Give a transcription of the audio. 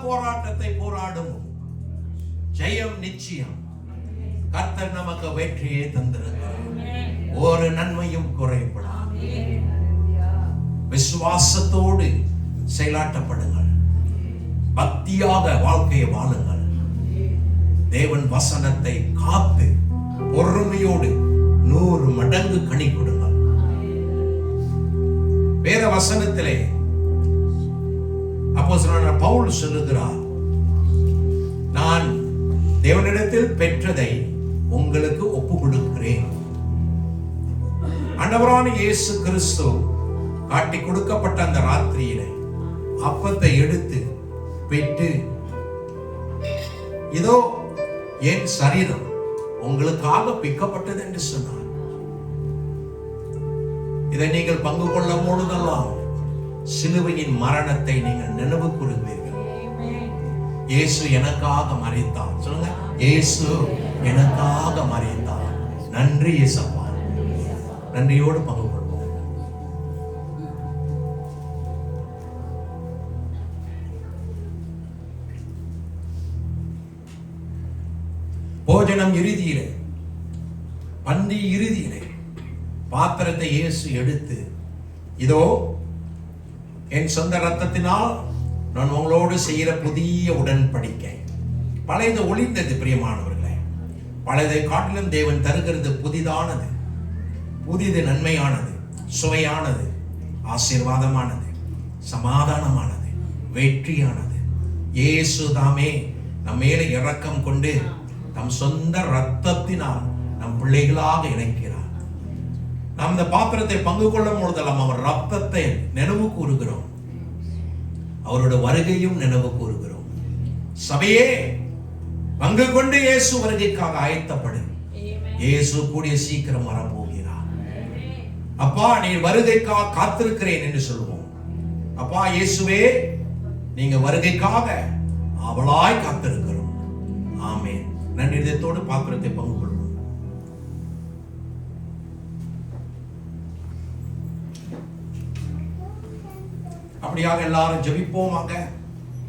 போராட்டத்தை போராடும் ஜெயம் நிச்சயம். கர்த்தர் நமக்கு வெற்றியை தந்திருக்கிறார். ஒரு நன்மையும் குறைபடாது. விசுவாசத்தோடு செயலாட்டப்படுங்கள். பக்தியாக வாழ்க்கையை வாழுங்கள். தேவன் வசனத்தை காத்து பொறுமையோடு 100 மடங்கு கனி கொடுங்கள். வேத வசனத்திலே அப்போஸ்தலனான பவுல் சொல்லுகிறார், நான் தேவனிடத்தில் பெற்றதை உங்களுக்கு ஒப்பு கொடுக்கிறேன். ஆண்டவரான இயேசு கிறிஸ்து காட்டி கொடுக்கப்பட்ட அந்த ராத்திரியிலே அப்பத்தை எடுத்து பெற்று, இதோ என் சரீரம் உங்களுக்காக பிக்கப்பட்டது என்று சொன்னார். இதை நீங்கள் பங்கு கொள்ளும் பொழுதெல்லாம் சிலுவையின் மரணத்தை நீங்கள் நினைவு கூறுவீர்கள். இயேசு எனக்காக மரித்தார். சொல்லுங்க, இயேசு எனக்காக மரித்தார். நன்றி இயேசப்பா. நன்றியோடு பங்கு கொள்வோம். போஜனம் இறுதியிலே, பந்தி இறுதியிலே பாத்திரத்தை இயேசு எடுத்து, இதோ என் சொந்த ரத்தத்தினால் நான் உங்களோடு செய்கிற புதிய உடன்படிக்கை. பழையது ஒளிந்தது பிரியமானவர்களே. பழையதை காட்டிலும் தேவன் தருகிறது புதிதானது. புதிது நன்மையானது, சுவையானது, ஆசீர்வாதமானது, சமாதானமானது, வெற்றியானது. இயேசு தாமே நம் மேலே இரக்கம் கொண்டு நம் சொந்த ரத்தத்தினால் நம் பிள்ளைகளாக இணைக்கிறார். நாம் இந்த பாத்திரத்தை பங்கு கொள்ளும் பொழுதெல்லாம் அவர் ரத்தத்தை நினைவு கூறுகிறோம். அவரோட வருகையும் நினைவு கூறுகிறோம். சபையே பங்கு கொண்டு இயேசு வருகைக்காக ஆயத்தப்படு. இயேசு கூடிய சீக்கிரம் வரப்போகிறார். அப்பா, நீ வருகைக்காக காத்திருக்கிறேன் என்று சொல்லுவோம். அப்பா இயேசுவே, நீங்க வருகைக்காக அவளாய் காத்திருக்கிறோம். ஆமென். நன்றி இதயத்தோடு பாத்திரத்தை பங்கு கொள்வோம். அப்படியாக எல்லாரும் ஜெபிப்போமாக.